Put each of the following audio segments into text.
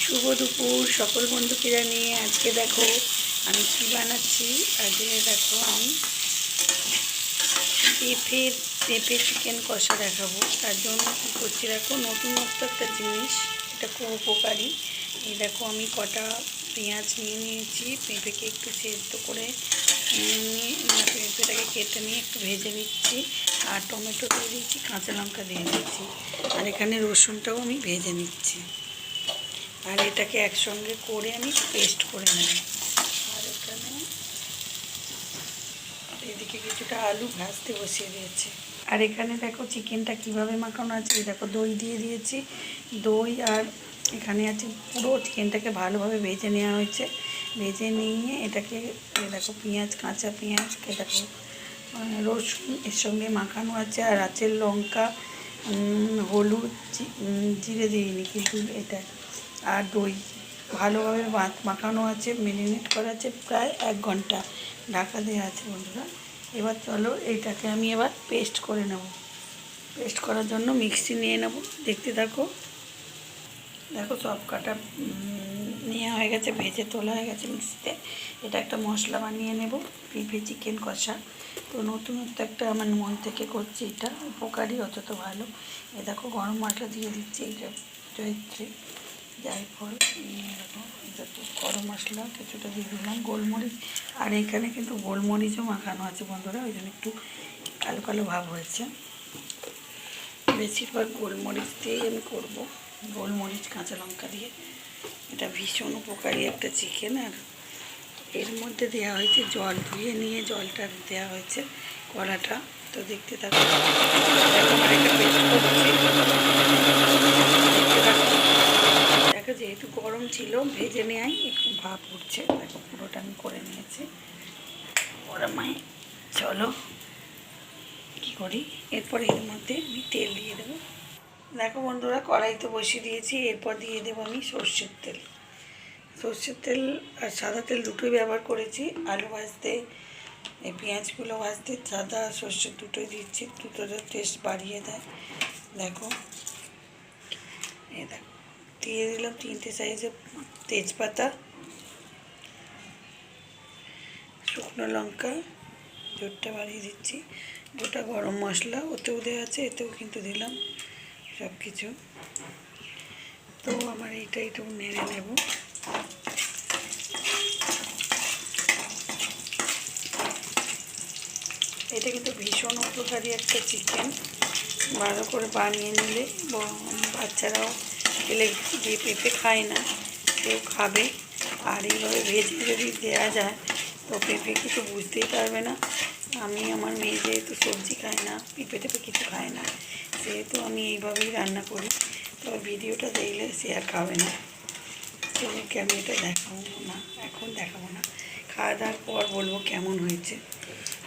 শুভ দুপুর সকল বন্ধুকে জানিয়ে আজকে দেখো আমি কি বানাচ্ছি। আজকে দেখো আমি পেঁপে চিকেন কষা দেখাবো। তার জন্য কী করছি দেখো, নতুনত্ব একটা জিনিস, এটা খুব উপকারী। এই দেখো আমি কটা পেঁয়াজ নিয়ে নিয়েছি, পেঁপেকে একটু সেদ্ধ করে পেঁপেটাকে কেটে নিয়ে একটু ভেজে নিচ্ছি, আর টমেটো দিয়ে দিচ্ছি, কাঁচা লঙ্কা দিয়ে দিচ্ছি, আর এখানে রসুনটাও আমি ভেজে নিচ্ছি, আর এটাকে একসঙ্গে করে আমি পেস্ট করে নেব। আর এখানে এদিকে কিছুটা আলু ভাজতে বসিয়ে দিয়েছি। আর এখানে দেখো চিকেনটা কিভাবে মাখানো আছে। দেখো দই দিয়ে দিয়েছি, দই আর এখানে আছে পুরো চিকেনটাকে ভালোভাবে ভেজে নেওয়া হয়েছে। ভেজে নিয়ে এটাকে দেখো পেঁয়াজ, কাঁচা পেঁয়াজকে দেখো রসুন এর সঙ্গে মাখানো আছে, আর আছে লঙ্কা, হলুদ, জিরে দিইনি কিন্তু এটা, আর দই ভালোভাবে মাখানো আছে, মেরিনেট করা আছে প্রায় 1 ঘন্টা, ঢাকা দেওয়া আছে বন্ধুরা। এবার চলো এইটাকে আমি এবার পেস্ট করে নেব। পেস্ট করার জন্য মিক্সি নিয়ে নেব, দেখতে থাকো। দেখো সব কাটা নেওয়া হয়ে গেছে, ভেজে তোলা হয়ে গেছে মিক্সিতে। এটা একটা মশলা বানিয়ে নেব, পেঁপে চিকেন কষা। তো নতুনত্ব একটা আমার মন থেকে করছি, এটা উপকারী, অত ভালো। এ দেখো গরম মশলা দিয়ে দিচ্ছি, এটা জয়িত্রী, জায়ফল, দেখো গরম মশলা কিছুটা দিয়ে দিলাম, গোলমরিচ, আর এখানে কিন্তু গোলমরিচও মাখানো আছে বন্ধুরা, ওই জন্য একটু কালো কালো ভাব হয়েছে। বেশিরভাগ গোলমরিচ দিয়েই আমি করব, গোলমরিচ কাঁচা লঙ্কা দিয়ে। এটা ভীষণ উপকারী একটা চিকেন। আর এর মধ্যে দেওয়া হয়েছে জল, ধুয়ে নিয়ে জলটা দেওয়া হয়েছে কড়াটা। তো দেখতে থাকো, দেখো যেহেতু গরম ছিল ভেজে নেওয়াই একটু ভাপ উঠছে। দেখো পুরোটা আমি করে নিয়েছি। গরমায় চলো কী করি, এরপর এর মধ্যে আমি তেল দিয়ে দেবো। দেখো বন্ধুরা কড়াই তো বসিয়ে দিয়েছি, এরপর দিয়ে দেবো আমি সর্ষের তেল। সর্ষের তেল আর সাদা তেল দুটোই ব্যবহার করেছি। আলু ভাজতে, এই পেঁয়াজগুলো ভাজতে সাদা আর সর্ষের দুটোই দিচ্ছি, দুটোর টেস্ট বাড়িয়ে দেয়। দেখো দেখো দিয়ে দিলাম 3টে সাইজের তেজপাতা, শুকনো লঙ্কা, জোরটা বাড়িয়ে দিচ্ছি, গোটা গরম মশলা ওতেও দেওয়া আছে, এতেও কিন্তু দিলাম সব কিছু। তো আমার এইটা একটু নেড়ে নেব। এটা কিন্তু ভীষণ উপকারী একটা চিকেন, ভালো করে বানিয়ে নিলে বাচ্চারাও খেলে, যে পেঁপে খায় না কেউ খাবে। আর এইভাবে ভেজে যদি দেওয়া যায় তো পেঁপে কিছু বুঝতেই পারবে না। আমি আমার মেয়ে যেহেতু সবজি খায় না, পেঁপে টেপে কিছু খায় না, সেহেতু আমি এইভাবেই রান্না করি। তবে ভিডিওটা দেখলে সে আর খাবে না, তোমাকে আমি এটা দেখাবো না, এখন দেখাবো না, খাওয়া দাওয়ার পর বলবো কেমন হয়েছে।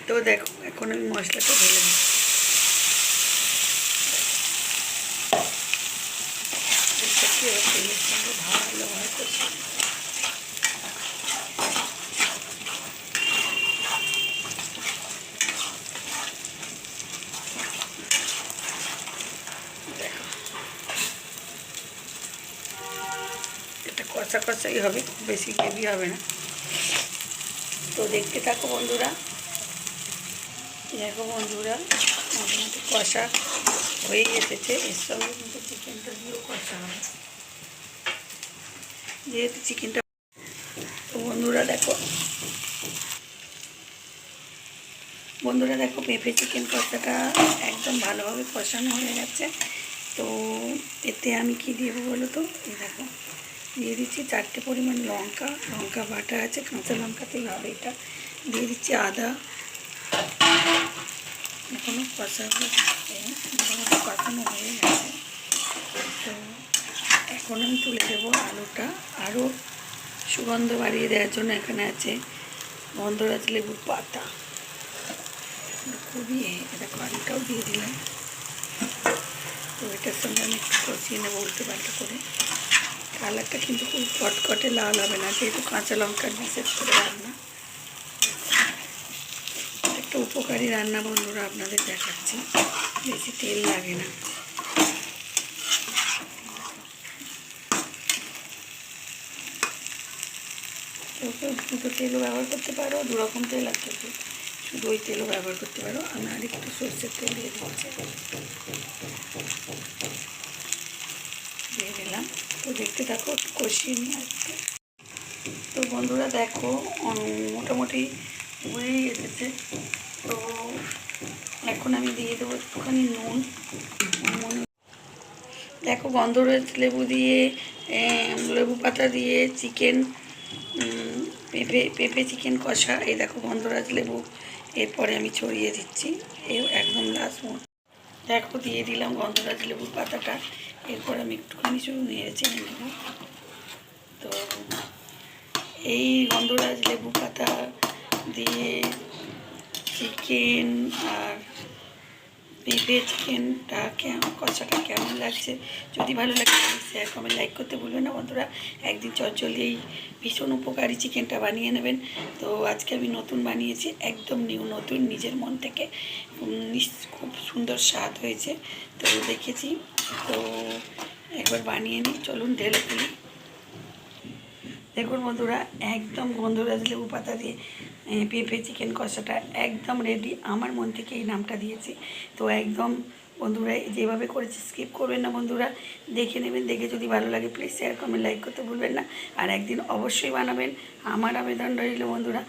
তো দেখো এখন আমি মশলাটা ঢেলে দিই। এবার তেলের সঙ্গে ভালোভাবে কষে দেখো, এটা কষা কষাই হবে, বেশি গ্রেভি হবে না। তো দেখতে থাকো বন্ধুরা। দেখো বন্ধুরা মোটামুটি কষা হয়ে এসেছে, এর সঙ্গে কিন্তু চিকেনটা দিয়েও কষা হবে, যেহেতু চিকেনটা। তো বন্ধুরা দেখো পেঁপে চিকেন কষাটা একদম ভালোভাবে কষানো হয়ে গেছে। তো এতে আমি কি দেবো বলো তো, এই দেখো দিয়ে দিচ্ছি 4টে পরিমাণ লঙ্কা বাটা আছে, কাঁচা লঙ্কাতেই হবে এটা। দিয়ে দিচ্ছি আদা, এখনও কষানো হয়ে গেছে। তো এখন আমি তুলে দেবো আলুটা, আরও সুগন্ধ বাড়িয়ে দেওয়ার জন্য এখানে আছে গন্ধরাজ লেবুর পাতা, খুবই এটা আলুটাও দিয়ে দিলাম। তো এটার সঙ্গে আমি একটু কষিয়ে নেবো উল্টে পাল্টা করে। কালারটা কিন্তু খুব কটকটে লাল হবে না, যেহেতু কাঁচা লঙ্কার বিশেষ করে রান্না, একটা উপকারী রান্না বন্ধুরা আপনাদের দেখাচ্ছি, বেশি তেল লাগে না। দুটো তেলও ব্যবহার করতে পারো, দুরকম তেল আছে, শুধু ওই তেলও ব্যবহার করতে পারো। আমি আর একটু সর্ষের তেল দিয়ে দিচ্ছি, দিয়ে দিলাম। তো দেখতে থাকো, কষিয়ে নিয়ে আসতে। তো বন্ধুরা দেখো মোটামুটি হয়েই এসেছে। তো এখন আমি দিয়ে দেবো একটুখানি নুন। দেখো গন্ধরাজ লেবু দিয়ে, লেবু পাতা দিয়ে চিকেন, পেঁপে চিকেন কষা, এই দেখো গন্ধরাজ লেবু এরপরে আমি ছড়িয়ে দিচ্ছি, একদম লাস্ট দেখো দিয়ে দিলাম গন্ধরাজ লেবুর পাতাটা। এরপর আমি একটুখানি শুধু নেড়েচে নেব। তো এই গন্ধরাজ লেবু পাতা দিয়ে চিকেন আর পেঁপে চিকেনটা কষাটা কেমন লাগছে, যদি ভালো লাগে শেয়ার কমেন্ট লাইক করতে ভুলবেন না বন্ধুরা। একদিন চটজলদি এই ভীষণ উপকারী চিকেনটা বানিয়ে নেবেন। তো আজকে আমি নতুন বানিয়েছি, একদম নতুন, নিজের মন থেকে, খুব সুন্দর স্বাদ হয়েছে। তো দেখেছি, তো একবার বানিয়ে নিই, চলুন ঢেলে ফেলি। দেখুন বন্ধুরা, একদম গন্ধরাজ লেবু পাতা দিয়ে পেঁপে চিকেন কষাটা একদম রেডি। আমার মন থেকে এই নামটা দিয়েছি। তো একদম বন্ধুরা যেভাবে করেছি স্কিপ করবেন না বন্ধুরা, দেখে নেবেন। দেখে যদি ভালো লাগে প্লিজ শেয়ার কমেন্ট লাইক করতে ভুলবেন না। আর একদিন অবশ্যই বানাবেন, আমার আবেদন রইল বন্ধুরা।